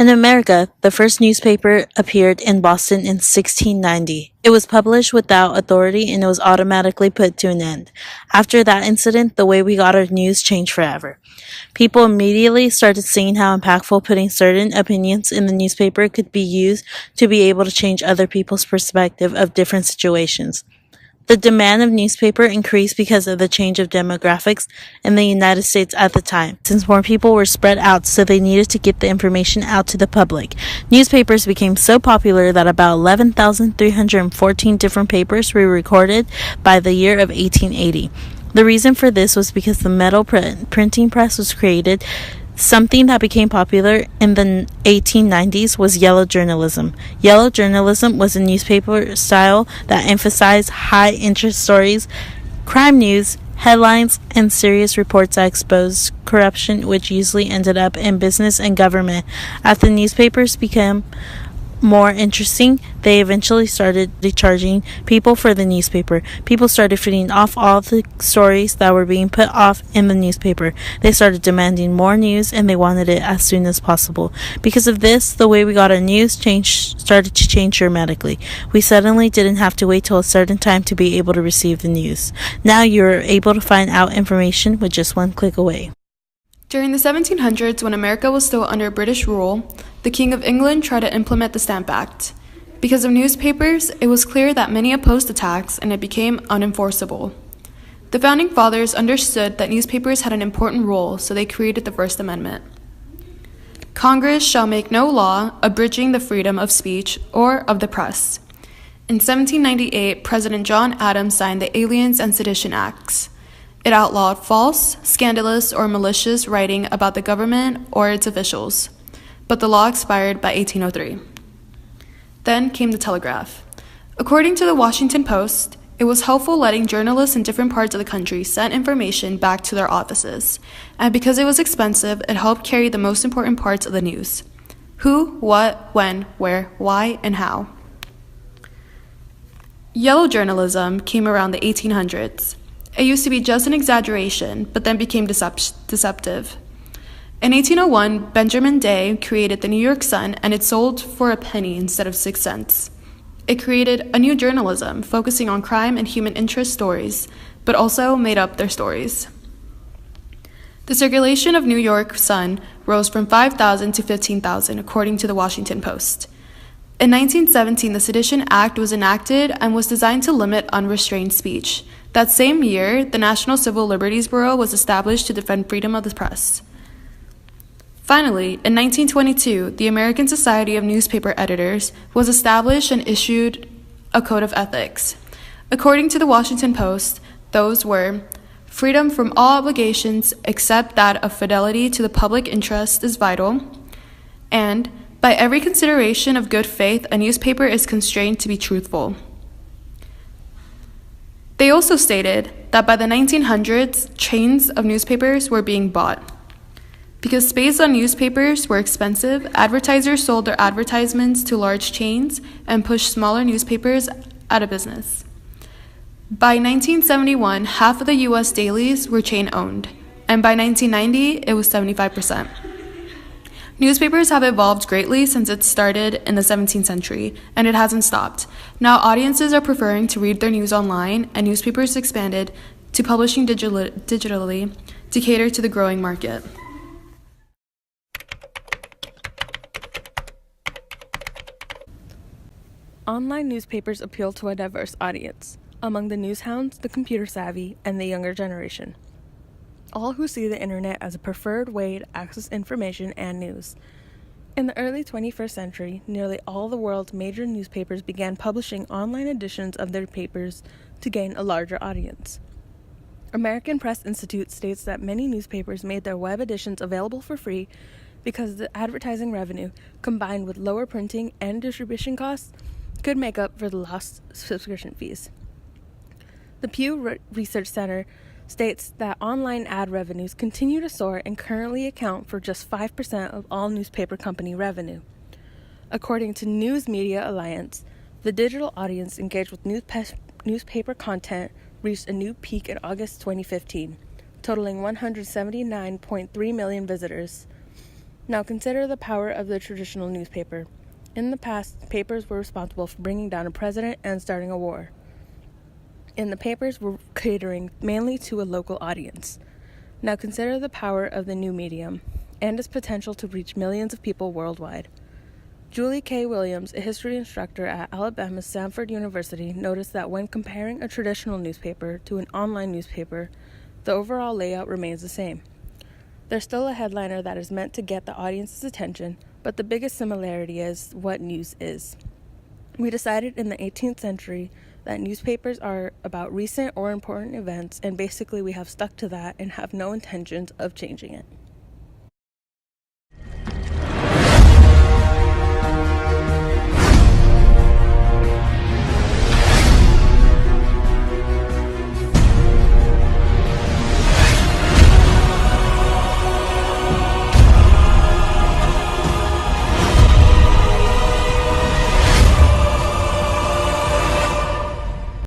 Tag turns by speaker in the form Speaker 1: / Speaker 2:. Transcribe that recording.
Speaker 1: In America, the first newspaper appeared in Boston in 1690. It was published without authority and it was automatically put to an end. After that incident, the way we got our news changed forever. People immediately started seeing how impactful putting certain opinions in the newspaper could be used to be able to change other people's perspective of different situations. The demand of newspaper increased because of the change of demographics in the United States at the time, since more people were spread out, so they needed to get the information out to the public. Newspapers became so popular that about 11,314 different papers were recorded by the year of 1880. The reason for this was because the metal printing press was created. Something that became popular in the 1890s was yellow journalism. Yellow journalism was a newspaper style that emphasized high-interest stories, crime news, headlines, and serious reports that exposed corruption, which usually ended up in business and government. As the newspapers became more interesting, they eventually started charging people for the newspaper. People started feeding off all the stories that were being put off in the newspaper. They started demanding more news and they wanted it as soon as possible. Because of this, the way we got our news started to change dramatically. We suddenly didn't have to wait till a certain time to be able to receive the news. Now you're able to find out information with just one click away.
Speaker 2: During the 1700s, when America was still under British rule, the King of England tried to implement the Stamp Act. Because of newspapers, it was clear that many opposed the tax and it became unenforceable. The Founding Fathers understood that newspapers had an important role, so they created the First Amendment. Congress shall make no law abridging the freedom of speech or of the press. In 1798, President John Adams signed the Aliens and Sedition Acts. It outlawed false, scandalous, or malicious writing about the government or its officials, but the law expired by 1803. Then came the telegraph. According to the Washington Post, it was helpful letting journalists in different parts of the country send information back to their offices, and because it was expensive, it helped carry the most important parts of the news: who, what, when, where, why, and how. Yellow journalism came around the 1800s. It used to be just an exaggeration, but then became deceptive. In 1801, Benjamin Day created the New York Sun, and it sold for a penny instead of 6 cents. It created a new journalism, focusing on crime and human interest stories, but also made up their stories. The circulation of New York Sun rose from 5,000 to 15,000, according to the Washington Post. In 1917, the Sedition Act was enacted and was designed to limit unrestrained speech. That same year, the National Civil Liberties Bureau was established to defend freedom of the press. Finally, in 1922, the American Society of Newspaper Editors was established and issued a code of ethics. According to the Washington Post, those were: freedom from all obligations except that of fidelity to the public interest is vital, and by every consideration of good faith, a newspaper is constrained to be truthful. They also stated that by the 1900s, chains of newspapers were being bought. Because space on newspapers were expensive, advertisers sold their advertisements to large chains and pushed smaller newspapers out of business. By 1971, half of the U.S. dailies were chain-owned, and by 1990, it was 75%. Newspapers have evolved greatly since it started in the 17th century, and it hasn't stopped. Now audiences are preferring to read their news online, and newspapers expanded to publishing digitally to cater to the growing market.
Speaker 3: Online newspapers appeal to a diverse audience, among the newshounds, the computer savvy, and the younger generation. All who see the internet as a preferred way to access information and news. In the early 21st century, nearly all the world's major newspapers began publishing online editions of their papers to gain a larger audience. American Press Institute states that many newspapers made their web editions available for free because the advertising revenue, combined with lower printing and distribution costs, could make up for the lost subscription fees. The Pew Research Center states that online ad revenues continue to soar and currently account for just 5% of all newspaper company revenue. According to News Media Alliance, the digital audience engaged with newspaper content reached a new peak in August 2015, totaling 179.3 million visitors. Now consider the power of the traditional newspaper. In the past, papers were responsible for bringing down a president and starting a war. And the papers were catering mainly to a local audience. Now consider the power of the new medium and its potential to reach millions of people worldwide. Julie K. Williams, a history instructor at Alabama's Samford University, noticed that when comparing a traditional newspaper to an online newspaper, the overall layout remains the same. There's still a headliner that is meant to get the audience's attention, but the biggest similarity is what news is. We decided in the 18th century that newspapers are about recent or important events, and basically we have stuck to that and have no intentions of changing it.